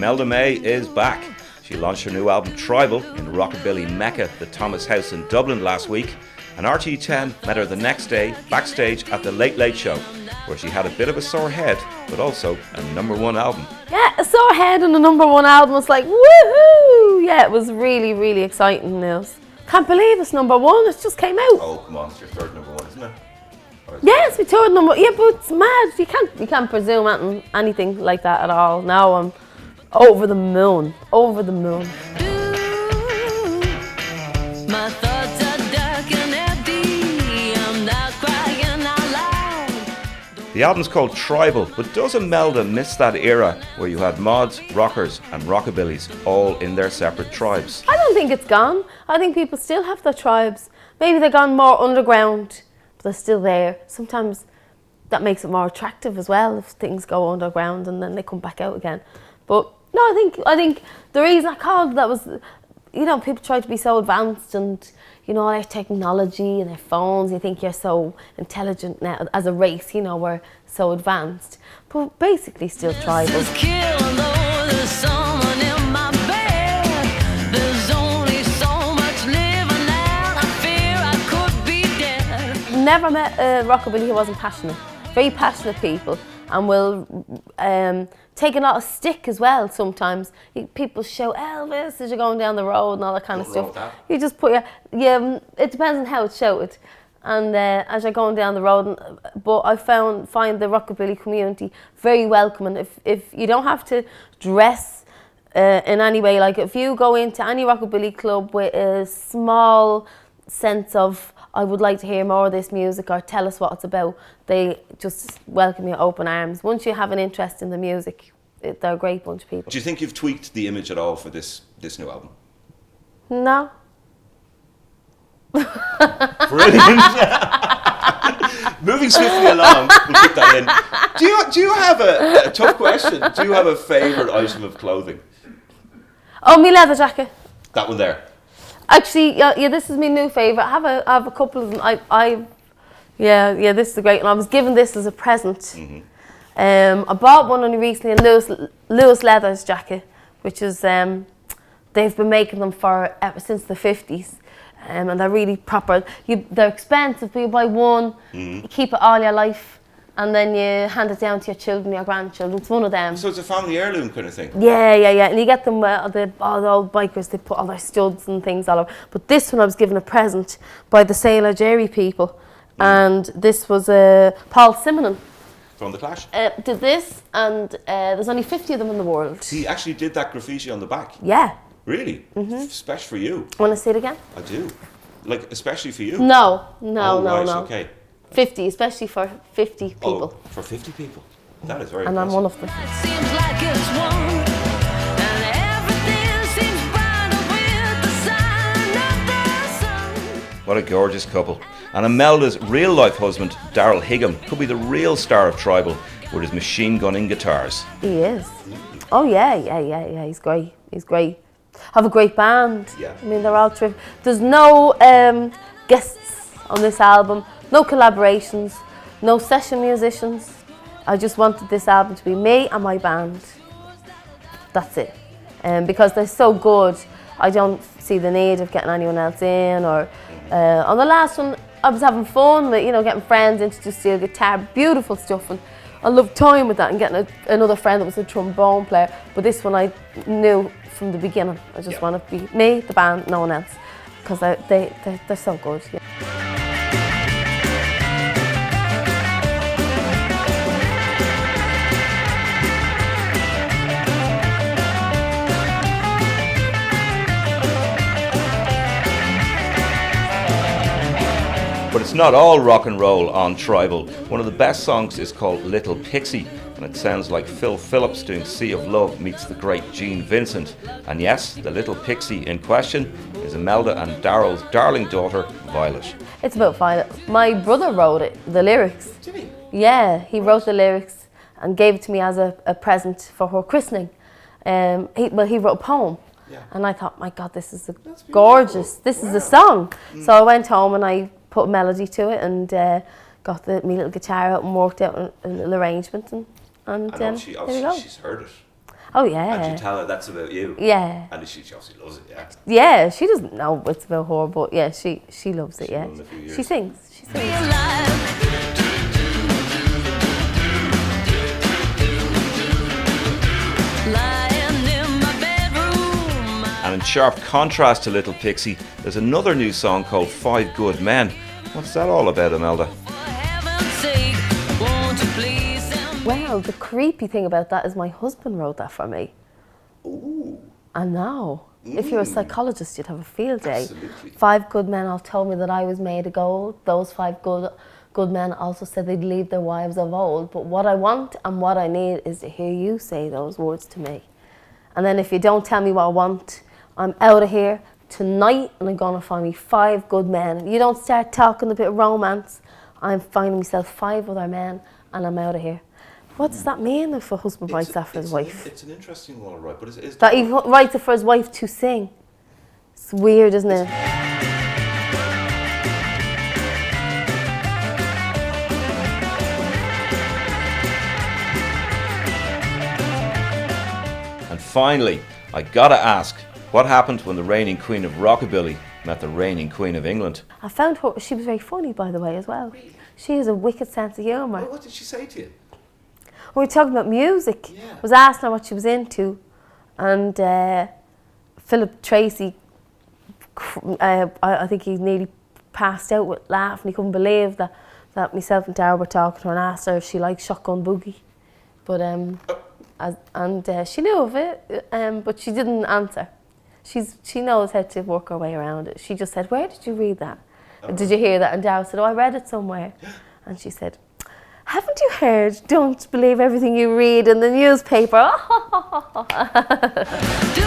Imelda May is back. She launched her new album Tribal in Rockabilly Mecca, the Thomas House in Dublin last week, and RTÉ10 met her the next day backstage at the Late Late Show, where she had a bit of a sore head, but also a #1 album. Yeah, a sore head and a #1 album was like, woohoo! Yeah, it was really, really exciting news. Can't believe it's #1, it just came out. Oh, come on, it's your third #1, isn't it? Yes, we toured yeah, but it's mad. You can't presume anything like that at all. Now I'm over the moon. Over the moon. My thoughts are dark and empty. I'm not crying out loud. The album's called Tribal, but does Imelda miss that era where you had mods, rockers and rockabillys all in their separate tribes? I don't think it's gone. I think people still have their tribes. Maybe they've gone more underground, but they're still there. Sometimes that makes it more attractive as well if things go underground and then they come back out again. But no, I think the reason I called that was, you know, people try to be so advanced and, you know, their technology and their phones. You think you're so intelligent now as a race, you know, we're so advanced. But basically still tribal. Never met a rockabilly who wasn't passionate. Very passionate people, and will take a lot of stick as well sometimes. People shout Elvis as you're going down the road and all that kind of stuff. You just put it depends on how it's shouted. And as you're going down the road, but I find the rockabilly community very welcoming. If you don't have to dress in any way, like if you go into any rockabilly club with a small sense of I would like to hear more of this music or tell us what it's about, they just welcome you open arms. Once you have an interest in the music, they're a great bunch of people. Do you think you've tweaked the image at all for this new album? No. Brilliant. Moving swiftly along, we'll keep that in. Do you have a tough question? Do you have a favourite item of clothing? Oh, my leather jacket. That one there. Actually, yeah, this is my new favourite. I have a couple of them. Yeah, this is a great one. I was given this as a present. Mm-hmm. I bought one only recently, a Lewis Leathers jacket, which is they've been making them ever since the 50s, and they're really proper. They're expensive, but you buy one, you keep it all your life, and then you hand it down to your children, your grandchildren. It's one of them. So it's a family heirloom kind of thing? Yeah. And you get them, all the old bikers, they put all their studs and things all over. But this one I was given a present by the Sailor Jerry people. And this was Paul Simonon. From The Clash? Did this, and there's only 50 of them in the world. He actually did that graffiti on the back? Yeah. Really? Mm-hmm. Special for you? Want to see it again? I do. Like, especially for you? No. Right, okay. 50, especially for 50 people. Oh, for 50 people. That is very And impressive. I'm one of them. It seems like it's one, and everything seems brighter with the sign of the sun. What a gorgeous couple. And Imelda's real-life husband, Daryl Higham, could be the real star of Tribal with his machine-gunning guitars. He is. Oh, yeah. He's great. Have a great band. Yeah. I mean, they're all terrific. There's no guests on this album, no collaborations, no session musicians. I just wanted this album to be me and my band. That's it. Because they're so good, I don't see the need of getting anyone else in. Or on the last one, I was having fun with, you know, getting friends in to just do guitar, beautiful stuff, and I loved toying with that and getting another friend that was a trombone player. But this one I knew from the beginning, I just want to be me, the band, no one else, because they're so good. Yeah. But it's not all rock and roll on Tribal. One of the best songs is called Little Pixie, and it sounds like Phil Phillips doing Sea of Love meets the great Gene Vincent. And yes, the little pixie in question is Imelda and Daryl's darling daughter, Violet. It's about Violet. My brother wrote it, the lyrics. Did he? Yeah, he wrote the lyrics and gave it to me as a present for her christening. He wrote a poem. Yeah. And I thought, my God, this is gorgeous. This is the song. So I went home and I put a melody to it and got my little guitar out and worked out a little arrangement. And I know, she's heard it. Oh And yeah. you tell her that's about you. Yeah. And she obviously loves it, yeah. Yeah, she doesn't know it's about her, but yeah, she loves it, She yeah. will in a few years. She sings. She Be sings. alive. Lying in my bedroom. And in sharp contrast to Little Pixie, there's another new song called Five Good Men. What's that all about, Imelda? For heaven's sake, won't you please send me? Well, the creepy thing about that is my husband wrote that for me. Ooh. And now, if you're a psychologist, you'd have a field day. Absolutely. 5 good men all told me that I was made of gold. Those 5 good men also said they'd leave their wives of old. But what I want and what I need is to hear you say those words to me. And then if you don't tell me what I want, I'm out of here tonight and I'm going to find me 5 good men. If you don't start talking a bit of romance, I'm finding myself 5 other men and I'm out of here. What does that mean if a husband writes that for his wife? It's an interesting one, right? But is That he writes it for his wife to sing. It's weird, isn't it? And finally, I gotta ask, what happened when the reigning queen of rockabilly met the reigning queen of England? I found her, she was very funny, by the way, as well. She has a wicked sense of humour. What did she say to you? We were talking about music. Yeah. I was asking her what she was into, and Philip Tracy, I think he nearly passed out with laughing. He couldn't believe that myself and Dara were talking to her and asked her if she liked Shotgun Boogie. But she knew of it, but she didn't answer. She knows how to work her way around it. She just said, "Where did you read that? Did you hear that?" And Dara said, "Oh, I read it somewhere." And she said, "Haven't you heard? Don't believe everything you read in the newspaper." Do